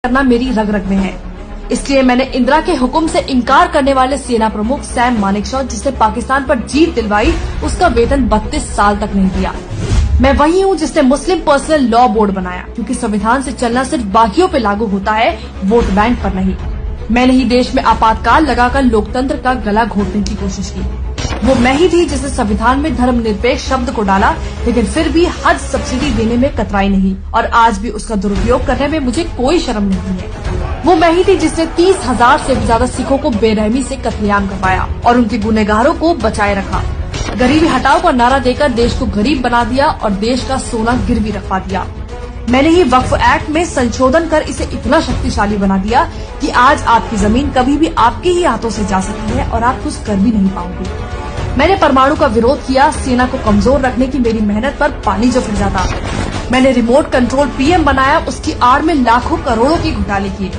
करना मेरी रग रग में है। इसलिए मैंने इंदिरा के हुक्म से इनकार करने वाले सेना प्रमुख सैम मानेकशॉ, जिसने पाकिस्तान पर जीत दिलवाई, उसका वेतन 32 साल तक नहीं दिया। मैं वही हूँ जिसने मुस्लिम पर्सनल लॉ बोर्ड बनाया, क्योंकि संविधान से चलना सिर्फ बागियों पे लागू होता है, वोट बैंक पर नहीं। मैंने ही देश में आपातकाल लगाकर लोकतंत्र का गला घोटने की कोशिश की। वो मैं ही थी जिसने संविधान में धर्मनिरपेक्ष शब्द को डाला, लेकिन फिर भी हज सब्सिडी देने में कतराई नहीं, और आज भी उसका दुरुपयोग करने में मुझे कोई शर्म नहीं है। वो मैं ही थी जिसने 30,000 से भी ज्यादा सिखों को बेरहमी से कत्लेआम करवाया और उनके गुनहगारों को बचाए रखा। गरीबी हटाओ का नारा देकर देश को गरीब बना दिया और देश का सोना गिरवी रखवा दिया। मैंने ही वक्फ एक्ट में संशोधन कर इसे इतना शक्तिशाली बना दिया कि आज आपकी जमीन कभी भी आपके ही हाथों से जा सकती है और आप कुछ कर भी नहीं पाओगे। मैंने परमाणु का विरोध किया, सेना को कमजोर रखने की मेरी मेहनत पर पानी जो फिर जाता। मैंने रिमोट कंट्रोल पीएम बनाया, उसकी आड़ में लाखों करोड़ों के घोटाले किए।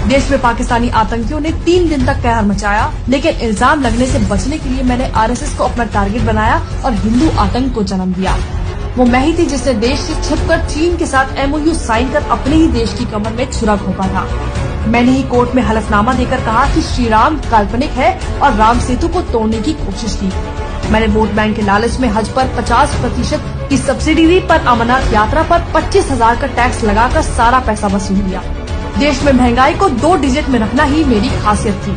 देश में पाकिस्तानी आतंकियों ने 3 दिन तक कहर मचाया, लेकिन इल्जाम लगने से बचने के लिए मैंने आरएसएस को अपना टारगेट बनाया और हिंदू आतंक को जन्म दिया। वो मैं ही थी जिसने देश से छिपकर चीन के साथ MOU साइन कर अपने ही देश की कमर में छुरा घोंपा था। मैंने ही कोर्ट में हलफनामा देकर कहा कि श्री राम काल्पनिक है और राम सेतु को तोड़ने की कोशिश की। मैंने वोट बैंक के लालच में हज पर 50% की सब्सिडी दी, पर अमरनाथ यात्रा पर 25,000 का टैक्स लगाकर सारा पैसा वसूल लिया। देश में महंगाई को 2 डिजिट में रखना ही मेरी खासियत थी।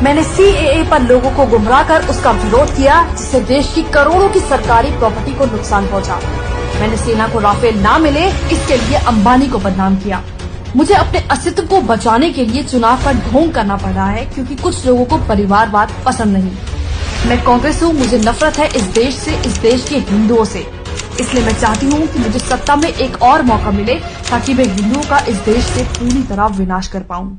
मैंने CAA पर लोगों को गुमराह कर उसका विरोध किया, जिससे देश की करोड़ों की सरकारी प्रॉपर्टी को नुकसान पहुंचा। मैंने सेना को राफेल ना मिले इसके लिए अंबानी को बदनाम किया। मुझे अपने अस्तित्व को बचाने के लिए चुनाव का ढोंग करना पड़ रहा है, क्योंकि कुछ लोगों को परिवारवाद पसंद नहीं। मैं कांग्रेस हूँ, मुझे नफरत है इस देश से, इस देश के हिंदुओं से। इसलिए मैं चाहती हूँ कि मुझे सत्ता में एक और मौका मिले, ताकि मैं हिंदुओं का इस देश से पूरी तरह विनाश कर पाऊँ।